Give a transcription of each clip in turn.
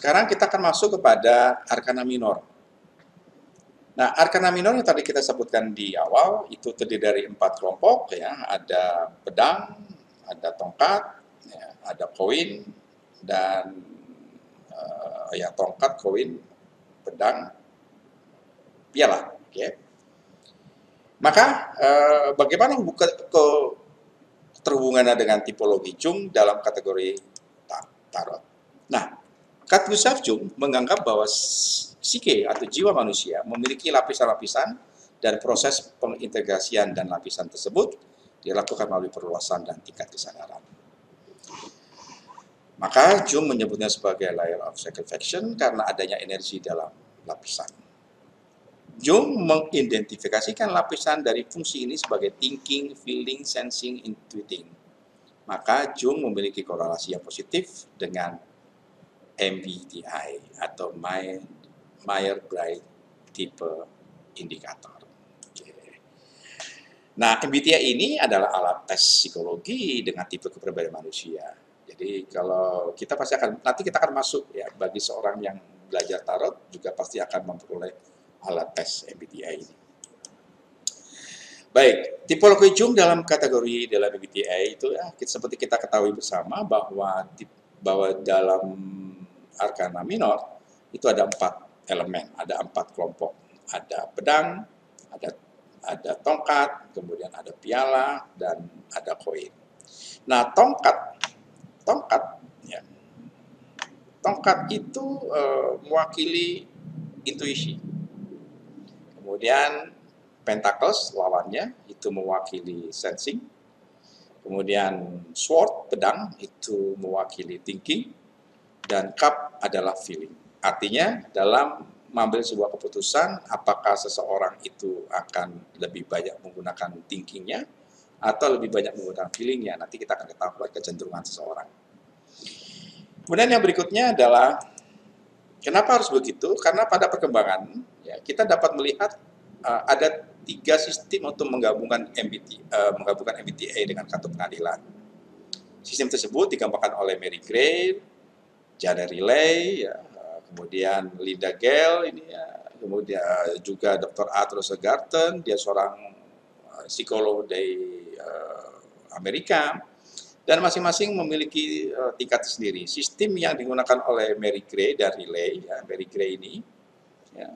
Sekarang kita akan masuk kepada arkana minor. Nah, arkana minor yang tadi kita sebutkan di awal itu terdiri dari 4 kelompok ya, ada pedang, ada tongkat, ya, ada koin dan ya tongkat, koin, pedang, piala. Okay. Maka bagaimana terhubungannya dengan tipologi Jung dalam kategori tarot? Nah, Carl Gustav Jung menganggap bahwa psike atau jiwa manusia memiliki lapisan-lapisan dan proses pengintegrasian dan lapisan tersebut dilakukan melalui perluasan dan tingkat kesadaran. Maka Jung menyebutnya sebagai layer of circumfection karena adanya energi dalam lapisan. Jung mengidentifikasikan lapisan dari fungsi ini sebagai thinking, feeling, sensing, intuiting. Maka Jung memiliki korelasi yang positif dengan MBTI atau Myers-Briggs Type Indicator. Nah, MBTI ini adalah alat tes psikologi dengan tipe kepribadian manusia. Jadi kalau kita pasti nanti kita akan masuk ya, bagi seorang yang belajar tarot juga pasti akan memperoleh alat tes MBTI ini. Baik, tipologi Jung dalam MBTI itu ya, seperti kita ketahui bersama bahwa dalam arkana minor itu ada 4 elemen, ada 4 kelompok, ada pedang, ada tongkat, kemudian ada piala dan ada koin. Nah, tongkat itu mewakili intuisi. Kemudian pentacles lawannya itu mewakili sensing. Kemudian sword pedang itu mewakili thinking. Dan cup adalah feeling. Artinya dalam mengambil sebuah keputusan apakah seseorang itu akan lebih banyak menggunakan thinkingnya atau lebih banyak menggunakan feelingnya, nanti kita akan ketahui kecenderungan seseorang. Kemudian yang berikutnya adalah kenapa harus begitu? Karena pada perkembangan ya, kita dapat melihat ada 3 sistem untuk menggabungkan MBTI dengan kartu pengadilan. Sistem tersebut digambarkan oleh Mary Gray, Janet Riley, ya, kemudian Linda Gale, ini ya, kemudian juga Dr. Arthur Garten, dia seorang psikolog dari Amerika, dan masing-masing memiliki tingkat sendiri. Sistem yang digunakan oleh Mary Gray dan Riley, ya, Mary Gray ini, ya,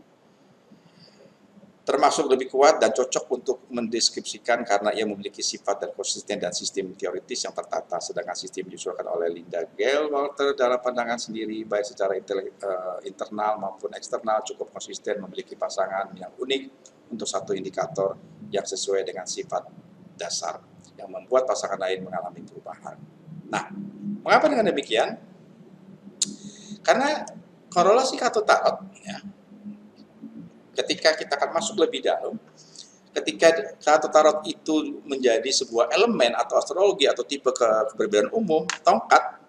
termasuk lebih kuat dan cocok untuk mendeskripsikan karena ia memiliki sifat dan konsisten dan sistem teoritis yang tertata, sedangkan sistem diusulkan oleh Linda Gale Walter dalam pandangan sendiri, baik secara internal maupun eksternal, cukup konsisten, memiliki pasangan yang unik untuk satu indikator yang sesuai dengan sifat dasar yang membuat pasangan lain mengalami perubahan. Nah, mengapa dengan demikian? Karena korelasi kartu tarot, ya, ketika kita akan masuk lebih dalam, ketika kartu tarot itu menjadi sebuah elemen atau astrologi atau tipe kepribadian umum, tongkat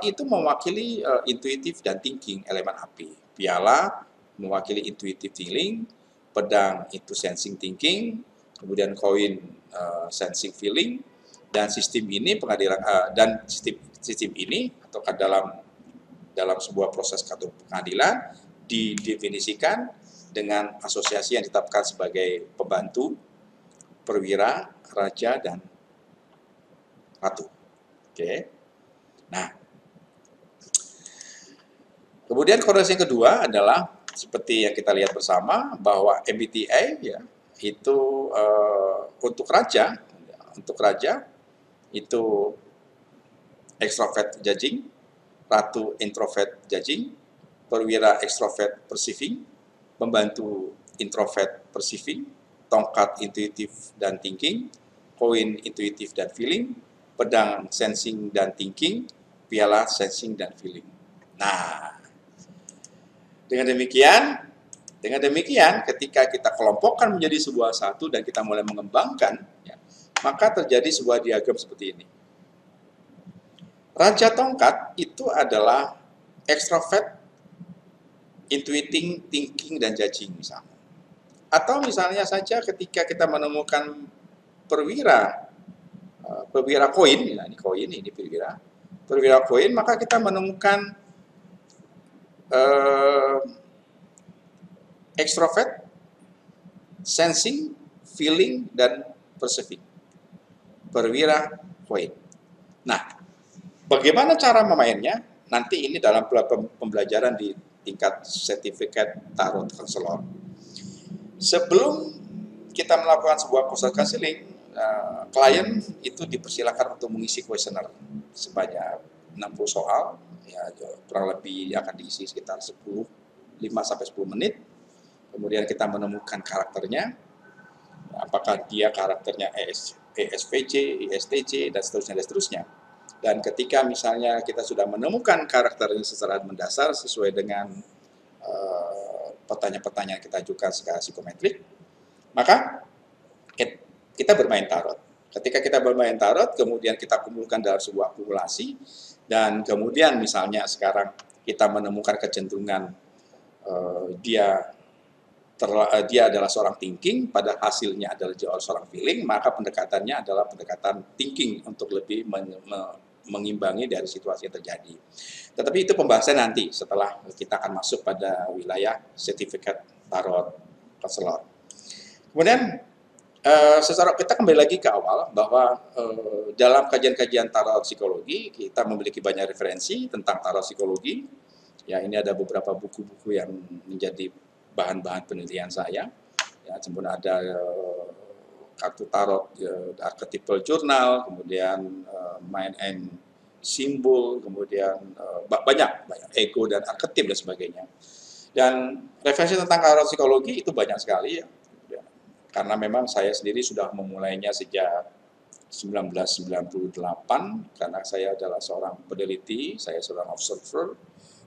itu mewakili intuitif dan thinking, elemen api. Piala mewakili intuitive feeling, pedang itu sensing thinking, kemudian koin sensing feeling, dan sistem ini dan sistem ini atau dalam sebuah proses kartu pengadilan didefinisikan dengan asosiasi yang ditetapkan sebagai pembantu, perwira, raja, dan ratu. Oke. Nah, kemudian korelasi yang kedua adalah seperti yang kita lihat bersama bahwa MBTI ya itu untuk raja itu extrovert judging, ratu introvert judging, perwira extrovert perceiving, pembantu introvert perceiving, tongkat intuitif dan thinking, koin intuitif dan feeling, pedang sensing dan thinking, piala sensing dan feeling. Nah, dengan demikian ketika kita kelompokkan menjadi sebuah satu dan kita mulai mengembangkan, ya, maka terjadi sebuah diagram seperti ini. Raja tongkat itu adalah extrovert, intuiting, thinking, dan judging misalnya. Atau misalnya saja ketika kita menemukan perwira koin, nah ini koin, ini perwira koin, maka kita menemukan eh, extrovert, sensing, feeling, dan perceiving. Perwira Wade. Nah, bagaimana cara memainnya? Nanti ini dalam pembelajaran di tingkat sertifikat tarot counselor. Sebelum kita melakukan sebuah proses counseling, klien itu dipersilakan untuk mengisi kuesioner sebanyak 60 soal, ya kurang lebih akan diisi sekitar 5-10 menit. Kemudian kita menemukan karakternya, apakah dia karakternya ESVJ, ISTJ, dan seterusnya. Dan ketika misalnya kita sudah menemukan karakternya secara mendasar sesuai dengan pertanyaan-pertanyaan kita ajukan secara psikometrik, maka kita bermain tarot. Ketika kita bermain tarot, kemudian kita kumpulkan dalam sebuah akumulasi, dan kemudian misalnya sekarang kita menemukan kecenderungan dia adalah seorang thinking, pada hasilnya adalah seorang feeling, maka pendekatannya adalah pendekatan thinking untuk lebih mengimbangi dari situasi yang terjadi. Tetapi itu pembahasan nanti setelah kita akan masuk pada wilayah sertifikat tarot counselor. Kemudian secara kita kembali lagi ke awal bahwa dalam kajian-kajian tarot psikologi kita memiliki banyak referensi tentang tarot psikologi. Ya, ini ada beberapa buku-buku yang menjadi bahan-bahan penelitian saya. Ya, kemudian ada kartu tarot, archetypal journal, kemudian mind and symbol, kemudian banyak ego dan archetype dan sebagainya. Dan referensi tentang tarot psikologi itu banyak sekali ya. Karena memang saya sendiri sudah memulainya sejak 1998, karena saya adalah seorang peneliti, saya seorang observer,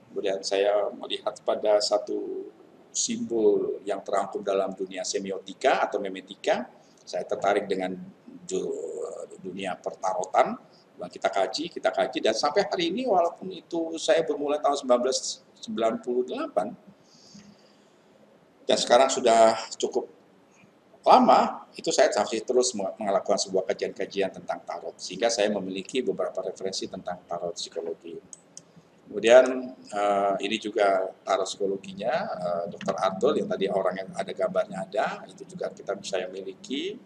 kemudian saya melihat pada satu simbol yang terangkum dalam dunia semiotika atau memetika, saya tertarik dengan dunia pertarotan, kita kaji, dan sampai hari ini walaupun itu saya bermula tahun 1998, dan sekarang sudah cukup lama, itu saya masih terus melakukan sebuah kajian-kajian tentang tarot, sehingga saya memiliki beberapa referensi tentang tarot psikologi. Kemudian ini juga tarot psikologinya, Dr. Arthur yang tadi orang yang ada gambarnya ada, itu juga kita bisa miliki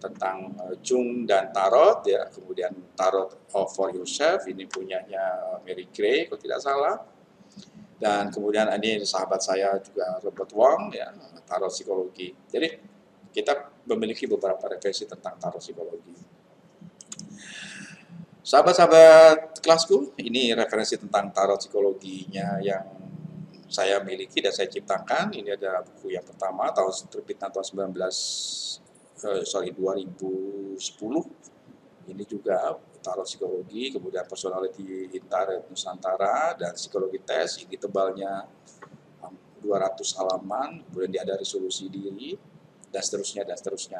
tentang Jung dan tarot ya. Kemudian tarot for yourself, ini punyanya Mary Gray kalau tidak salah. Dan kemudian ini sahabat saya juga Robert Wong ya, tarot psikologi. Jadi kita memiliki beberapa referensi tentang tarot psikologi. Sahabat-sahabat kelasku, ini referensi tentang tarot psikologinya yang saya miliki dan saya ciptakan. Ini adalah buku yang pertama, terbitan tahun 2010. Ini juga tarot psikologi, kemudian personality Tarot Nusantara, dan psikologi tes. Ini tebalnya 200 halaman, kemudian dia ada resolusi diri, dan seterusnya.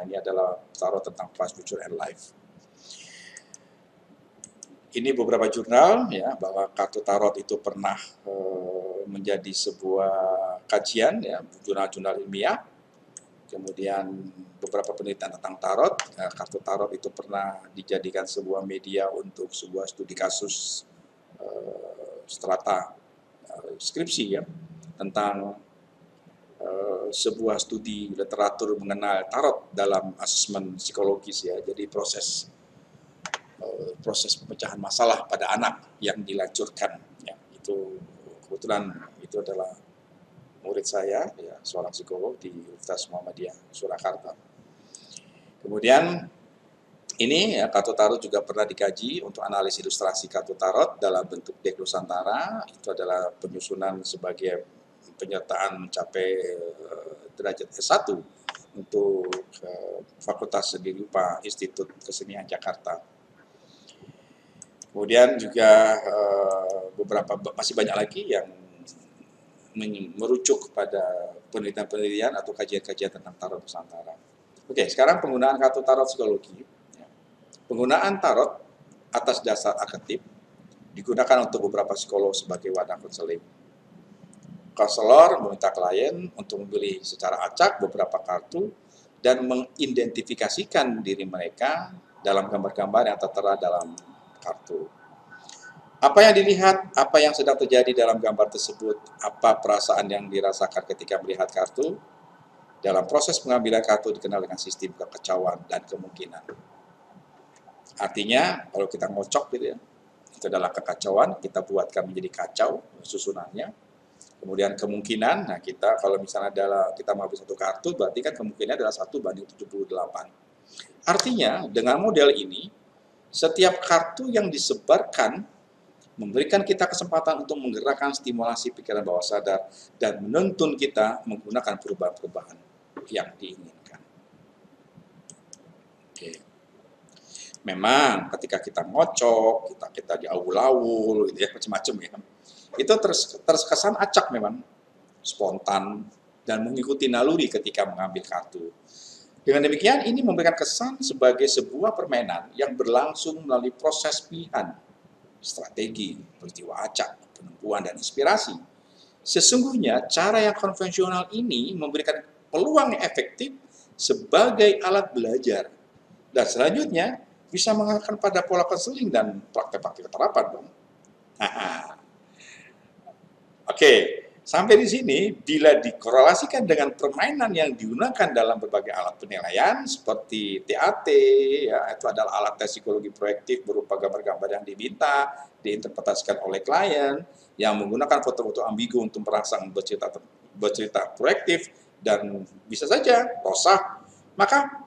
Ini adalah tarot tentang past, future, and life. Ini beberapa jurnal ya, bahwa kartu tarot itu pernah menjadi sebuah kajian ya, jurnal-jurnal ilmiah. Kemudian beberapa penelitian tentang tarot, kartu tarot itu pernah dijadikan sebuah media untuk sebuah studi kasus strata skripsi ya, tentang sebuah studi literatur mengenal tarot dalam asesmen psikologis ya. Jadi proses pemecahan masalah pada anak yang dilancurkan ya, itu kebetulan itu adalah murid saya ya, seorang psikolog di Universitas Muhammadiyah Surakarta. Kemudian ini ya, kartu tarot juga pernah dikaji untuk analis ilustrasi kartu tarot dalam bentuk deck Nusantara. Itu adalah penyusunan sebagai penyertaan mencapai derajat S1 untuk Fakultas Seni Rupa Institut Kesenian Jakarta. Kemudian juga masih banyak lagi yang merujuk pada penelitian-penelitian atau kajian-kajian tentang tarot Nusantara. Oke, sekarang penggunaan kartu tarot psikologi. Penggunaan tarot atas dasar archetype digunakan untuk beberapa psikolog sebagai wadah konseling. Konselor meminta klien untuk memilih secara acak beberapa kartu dan mengidentifikasikan diri mereka dalam gambar-gambar yang tertera dalam kartu. Apa yang dilihat, apa yang sedang terjadi dalam gambar tersebut, apa perasaan yang dirasakan ketika melihat kartu. Dalam proses pengambilan kartu dikenal dengan sistem kekacauan dan kemungkinan. Artinya, kalau kita ngocok gitu ya, itu adalah kekacauan, kita buatkan menjadi kacau susunannya. Kemudian kemungkinan, nah kita kalau misalnya adalah kita mengambil satu kartu, berarti kan kemungkinannya adalah 1:78. Artinya, dengan model ini, setiap kartu yang disebarkan memberikan kita kesempatan untuk menggerakkan stimulasi pikiran bawah sadar dan menuntun kita menggunakan perubahan-perubahan yang diinginkan. Oke. Memang ketika kita ngocok, kita diaul-aul gitu ya, macam-macam ya. Itu terkesan acak memang, spontan dan mengikuti naluri ketika mengambil kartu. Dengan demikian, ini memberikan kesan sebagai sebuah permainan yang berlangsung melalui proses pilihan, strategi, peristiwa acak, penempuan, dan inspirasi. Sesungguhnya, cara yang konvensional ini memberikan peluang yang efektif sebagai alat belajar. Dan selanjutnya, bisa mengarahkan pada pola konseling dan praktek-praktek terapan dong. Oke, sampai di sini, bila dikorelasikan dengan permainan yang digunakan dalam berbagai alat penilaian, seperti TAT, ya, itu adalah alat tes psikologi proyektif berupa gambar-gambar yang diminta, diinterpretasikan oleh klien, yang menggunakan foto-foto ambigu untuk merangsang bercerita proyektif, dan bisa saja rosa, maka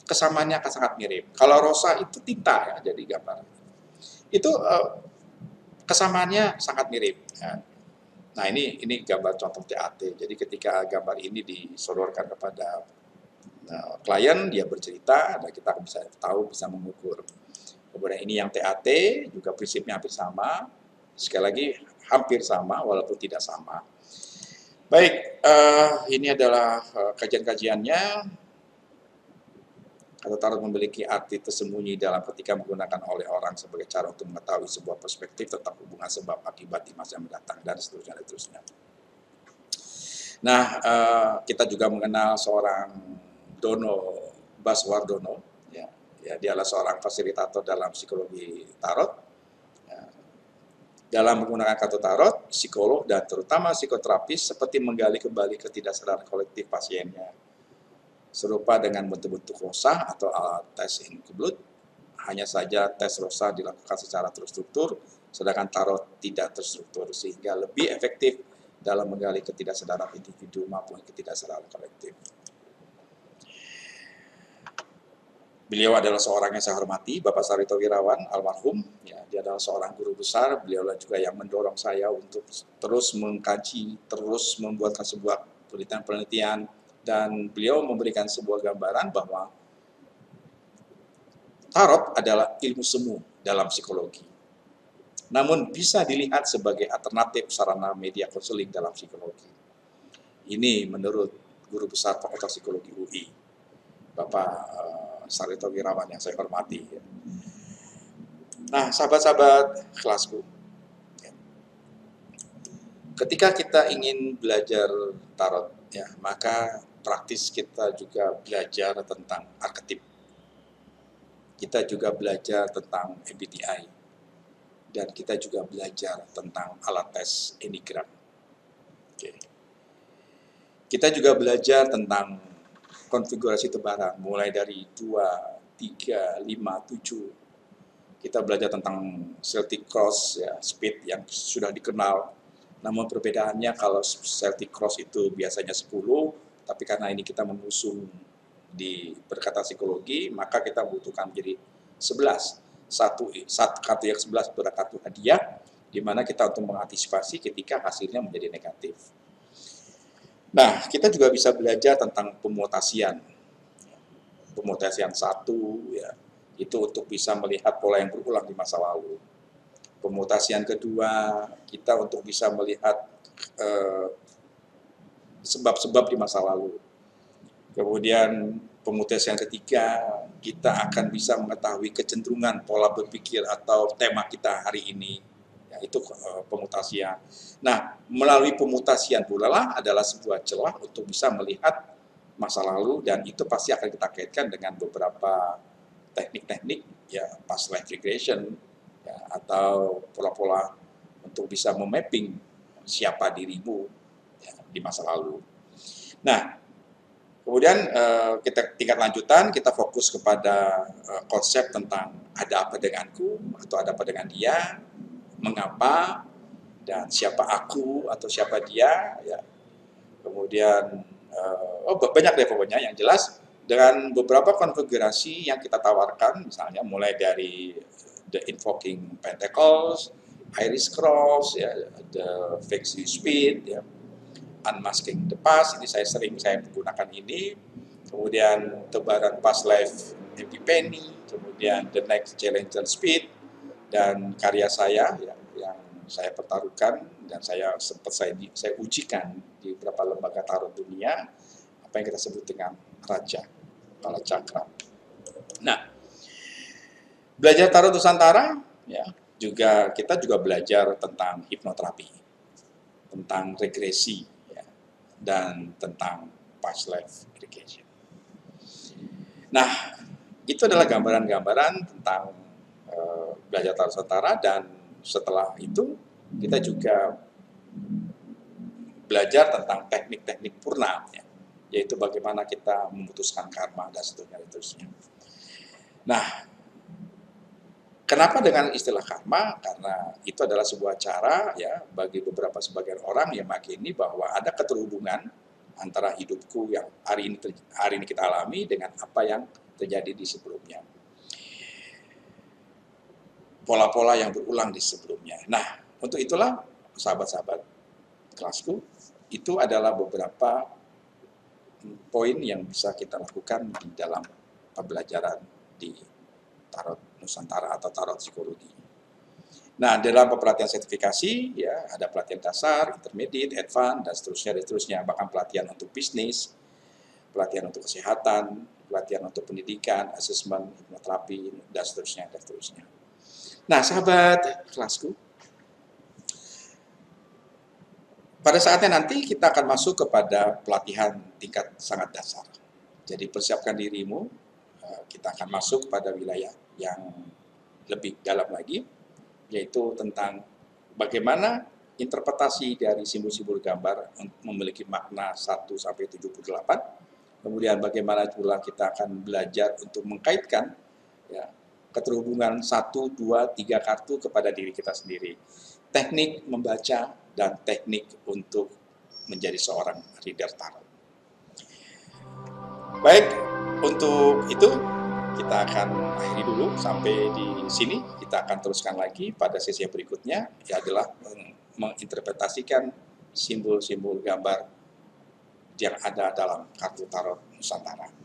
kesamaannya akan sangat mirip. Kalau rosa itu tinta ya, jadi gambar. Itu kesamaannya sangat mirip. Ya. Nah, ini gambar contoh TAT. Jadi ketika gambar ini disodorkan kepada klien, dia bercerita, dan kita bisa tahu, bisa mengukur. Kemudian ini yang TAT, juga prinsipnya hampir sama. Sekali lagi, hampir sama, walaupun tidak sama. Baik, ini adalah kajian-kajiannya. Kartu tarot memiliki arti tersembunyi dalam ketika menggunakan oleh orang sebagai cara untuk mengetahui sebuah perspektif tentang hubungan sebab akibat di masa mendatang, dan seterusnya, dan seterusnya. Nah, kita juga mengenal seorang Dono Baswardono, ya, dia adalah seorang fasilitator dalam psikologi tarot. Ya. Dalam menggunakan kartu tarot, psikolog dan terutama psikoterapis seperti menggali kembali ketidaksadaran kolektif pasiennya. Serupa dengan bentuk-bentuk rosa atau alat tes incublut, hanya saja tes rosa dilakukan secara terstruktur, sedangkan tarot tidak terstruktur, sehingga lebih efektif dalam menggali ketidaksadaran individu maupun ketidaksadaran kolektif. Beliau adalah seorang yang saya hormati, Bapak Sarito Wirawan, almarhum. Ya, dia adalah seorang guru besar, beliau juga yang mendorong saya untuk terus mengkaji, terus membuatkan sebuah penelitian, dan beliau memberikan sebuah gambaran bahwa tarot adalah ilmu semu dalam psikologi. Namun bisa dilihat sebagai alternatif sarana media konseling dalam psikologi. Ini menurut Guru Besar Fakultas Psikologi UI, Bapak Sarito Wirawan yang saya hormati. Nah, sahabat-sahabat kelasku, ketika kita ingin belajar tarot, ya, maka praktis kita juga belajar tentang arketip. Kita juga belajar tentang MBTI. Dan kita juga belajar tentang alat tes Enneagram. Oke. Kita juga belajar tentang konfigurasi tebaran, mulai dari 2, 3, 5, 7. Kita belajar tentang Celtic Cross, ya, speed yang sudah dikenal. Namun perbedaannya kalau Celtic Cross itu biasanya 10, tapi karena ini kita mengusung di berkata psikologi, maka kita membutuhkan menjadi 11. Satu kartu yang 11 adalah kartu hadiah, di mana kita untuk mengantisipasi ketika hasilnya menjadi negatif. Nah, kita juga bisa belajar tentang pemutasian. Pemutasian 1, ya, itu untuk bisa melihat pola yang berulang di masa lalu. Pemutasian kedua, kita untuk bisa melihat sebab-sebab di masa lalu. Kemudian pemutasian ketiga, kita akan bisa mengetahui kecenderungan pola berpikir atau tema kita hari ini. Ya, itu pemutasian. Nah, melalui pemutasian pula lah adalah sebuah celah untuk bisa melihat masa lalu, dan itu pasti akan kita kaitkan dengan beberapa teknik-teknik, ya, past life regression, ya, atau pola-pola untuk bisa memapping siapa dirimu ya, di masa lalu. Nah, kemudian kita tingkat lanjutan kita fokus kepada konsep tentang ada apa denganku atau ada apa dengan dia, mengapa, dan siapa aku atau siapa dia. Ya. Kemudian banyak deh pokoknya yang jelas dengan beberapa konfigurasi yang kita tawarkan, misalnya mulai dari the invoking pentacles, iris cross, ya, the fixing speed, ya, unmasking the past, ini saya menggunakan ini, kemudian tebaran past life epiphany, kemudian the next challenger speed, dan karya saya ya, yang saya pertaruhkan dan saya ujikan di beberapa lembaga tarot dunia, apa yang kita sebut dengan Raja Kala Cakra. Nah, belajar tarot Nusantara ya, kita juga belajar tentang hipnoterapi, tentang regresi ya, dan tentang past life regression. Nah, itu adalah gambaran-gambaran tentang belajar tarot Nusantara, dan setelah itu kita juga belajar tentang teknik-teknik purna ya, yaitu bagaimana kita memutuskan karma dan seterusnya. Nah, kenapa dengan istilah karma? Karena itu adalah sebuah cara ya bagi sebagian orang yang meyakini bahwa ada keterhubungan antara hidupku yang hari ini kita alami dengan apa yang terjadi di sebelumnya. Pola-pola yang berulang di sebelumnya. Nah, untuk itulah sahabat-sahabat kelasku, itu adalah beberapa poin yang bisa kita lakukan di dalam pembelajaran di tarot Nusantara atau tarot psikologi. Nah, dalam pelatihan sertifikasi ya ada pelatihan dasar, intermediate, advance, dan seterusnya, bahkan pelatihan untuk bisnis, pelatihan untuk kesehatan, pelatihan untuk pendidikan, asesmen, hipnoterapi, dan seterusnya. Nah, sahabat kelasku, pada saatnya nanti kita akan masuk kepada pelatihan tingkat sangat dasar. Jadi persiapkan dirimu, kita akan masuk pada wilayah yang lebih dalam lagi, yaitu tentang bagaimana interpretasi dari simbol-simbol gambar memiliki makna 1-78. Kemudian bagaimana pula kita akan belajar untuk mengkaitkan ya, keterhubungan 1, 2, 3 kartu kepada diri kita sendiri. Teknik membaca dan teknik untuk menjadi seorang reader tarot. Baik, untuk itu kita akan akhiri dulu sampai di sini. Kita akan teruskan lagi pada sesi yang berikutnya, ya adalah menginterpretasikan simbol-simbol gambar yang ada dalam kartu tarot Nusantara.